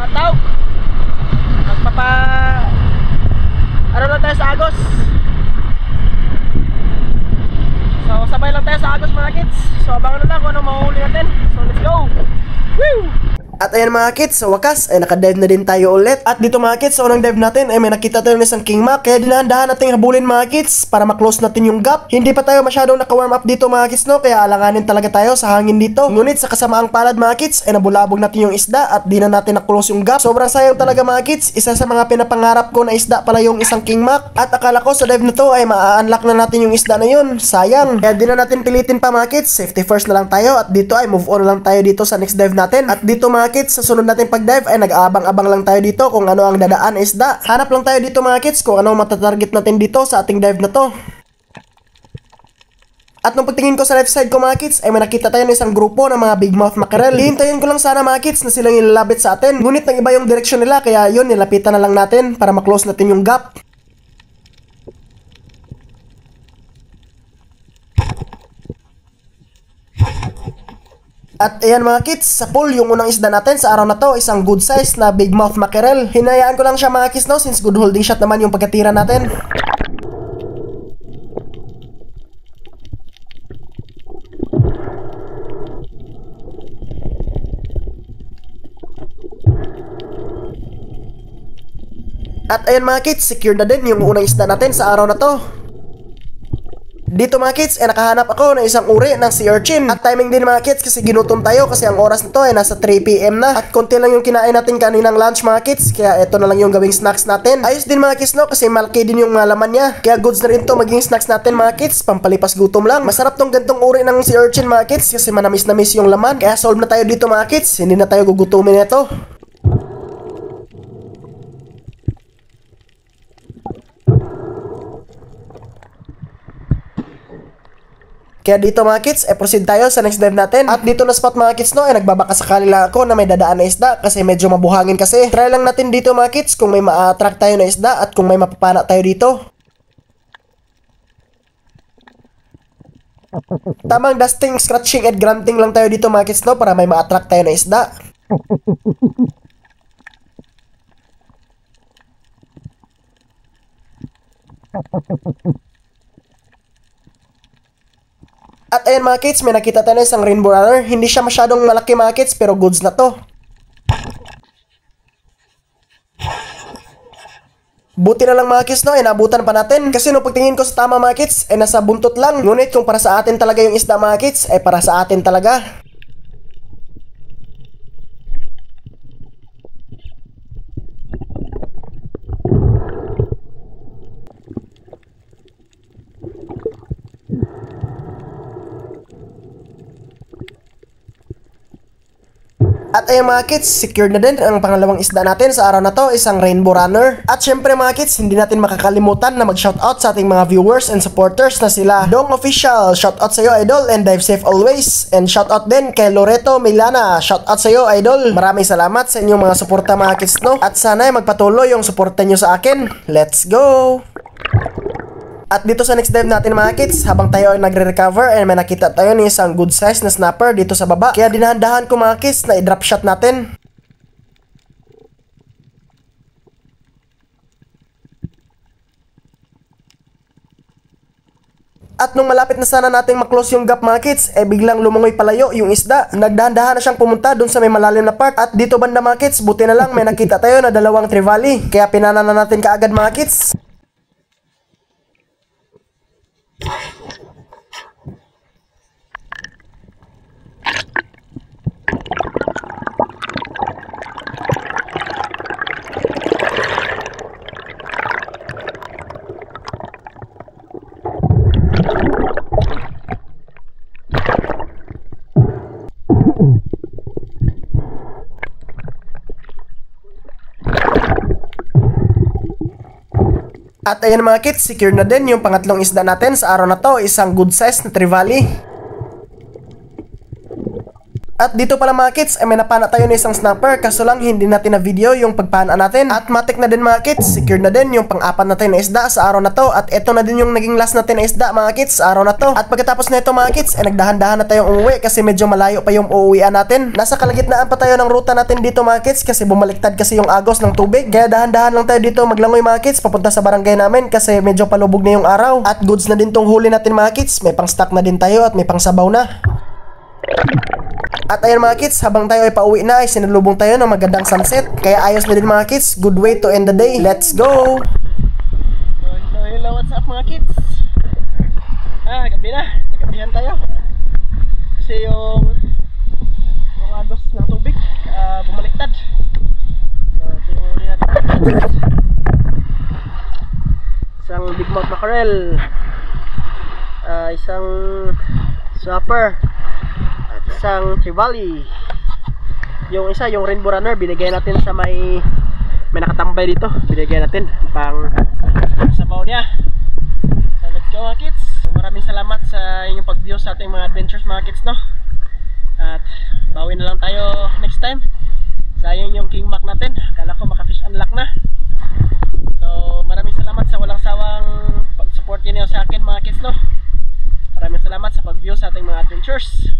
mga tao. Ano lang tayo sa Agos. So sabay lang tayo sa Agos mga kids. So abangan na lang kung anong mahuhuli natin. So let's go. Woo! At ayan mga kids, sa wakas ay nakadive na din tayo ulit. At dito mga kids, sa unang dive natin ay may nakita tayo ng isang king mac. Kaya dinahan-dahan natin habulin mga kids para maklose natin yung gap. Hindi pa tayo masyadong naka-warm up dito mga kids, no? Kaya alanganin talaga tayo sa hangin dito. Ngunit sa kasamaang palad mga kids ay nabulabog natin yung isda at di na natin na-close yung gap. Sobrang sayang talaga mga kids. Isa sa mga pinapangarap ko na isda pala yung isang king mac. At akala ko sa dive na to ay ma-unlock na natin yung isda na yun. Sayang. Kaya di na natin pilitin pa mga kids. Safety first na lang tayo. At dito ay move on na lang tayo dito sa next dive natin. At dito mga kids, sa sunod natin pag-dive ay nag-aabang-abang lang tayo dito kung ano ang dadaan isda. Hanap lang tayo dito mga kids kung ano ang matatarget natin dito sa ating dive na to. At nung pagtingin ko sa left side ko mga kids ay may nakita tayo ng isang grupo ng mga big mouth mackerel. Hihintayin ko lang sana mga kids na silang ilalapit sa atin. Ngunit nang iba yung direksyon nila kaya yun nilapitan na lang natin para maklose natin yung gap. At ayan mga kids, sa pool yung unang isda natin sa araw na to, isang good size na big mouth mackerel. Hinayaan ko lang siya mga kids no, since good holding shot naman yung pagkatira natin. At ayan mga kids, secure na din yung unang isda natin sa araw na to. Dito mga kids, nakahanap ako ng isang uri ng sea urchin. At timing din mga kids kasi ginutom tayo kasi ang oras nito ay nasa 3 PM na. At konti lang yung kinain natin kaninang lunch mga kids, kaya ito na lang yung gawing snacks natin. Ayos din mga kids no, kasi malaki din yung mga laman niya. Kaya goods na rin to maging snacks natin mga kids, pampalipas gutom lang. Masarap tong gantong uri ng sea urchin mga kids kasi manamis-namis yung laman. Kaya solve na tayo dito mga kids, hindi na tayo gugutumin nito. Kaya dito mga kids, proceed tayo sa next dive natin. At dito na spot mga kids no, nagbabaka sakali lang ako na may dadaan na isda kasi medyo mabuhangin kasi. Try lang natin dito mga kids kung may ma-attract tayo na isda at kung may mapapana tayo dito. Tamang dusting, scratching at grunting lang tayo dito mga kids no, para may ma-attract tayo na isda. At ayan mga kids, may nakita tayo na isang rainbow runner. Hindi siya masyadong malaki mga kids, pero goods na to. Buti na lang mga kids no, nabutan pa natin. Kasi nung pagtingin ko sa tama mga kids, nasa buntot lang. Ngunit kung para sa atin talaga yung isda mga kids, para sa atin talaga. At ayun mga kids, secured na din ang pangalawang isda natin sa araw na to, isang rainbow runner. At syempre mga kids, hindi natin makakalimutan na mag-shoutout sa ating mga viewers and supporters na sila Dong Official, shoutout sa iyo idol, and dive safe always. And shoutout din kay Loreto Milana, shoutout sa iyo idol. Maraming salamat sa inyong mga suporta mga kids no. At sana ay magpatuloy yung suporta nyo sa akin. Let's go! At dito sa next dive natin mga kids, habang tayo ay nagre-recover ay may nakita tayo ng isang good size na snapper dito sa baba. Kaya dinahan-dahan ko mga kids na i-drop shot natin. At nung malapit na sana nating maklose yung gap mga kids, biglang lumungoy palayo yung isda. Nagdahan-dahan na siyang pumunta dun sa may malalim na part. At dito banda mga kids, buti na lang may nakita tayo na dalawang trevally. Kaya pinana na natin kaagad mga kids. At ayan mga kids, secure na din yung pangatlong isda natin sa araw na to, isang good size na trevally. At dito pala mga kids, ay may napana tayo ng isang snapper, kaso lang hindi natin na video yung pagpana natin. At matik na din mga kids, secure na din yung pang-apat natin na isda sa araw na to. At ito na din yung naging last natin na isda mga kids sa araw na to. At pagkatapos na ito mga kids, ay nagdahan-dahan na tayong umuwi kasi medyo malayo pa yung uuwian natin. Nasa kalagitnaan pa tayo ng ruta natin dito mga kids kasi bumaliktad kasi yung agos ng tubig. Kaya dahan-dahan lang tayo dito maglangoy mga kids papunta sa barangay namin kasi medyo palubog na yung araw. At goods na din tong huli natin mga kids, may pang stock na din tayo at may pang sabaw na. At ayun mga kids, habang tayo ay pauwi na ay sinalubong tayo ng magandang sunset. Kaya ayos na din mga kids, good way to end the day. Let's go! Hello, what's up mga kids? Gabi na, nagabihan tayo. Kasi yung agos ng tubig bumaliktad. So ito yung huli natin. Isang big mouth mackerel, isang swapper, isang trevally. Yung isa, yung rainbow runner, binigay natin sa may nakatambay dito. Binigay natin pang sabaw niya. So let's go mga kids. So, maraming salamat sa inyong pag-view sa ating mga adventures mga kids, no? At bawi na lang tayo next time. Sayang yung king mac natin, akala ko maka-fish unlock na. So maraming salamat sa walang sawang pag-support niyo sa akin mga kids, no? Maraming salamat sa pag-view sa ating mga adventures.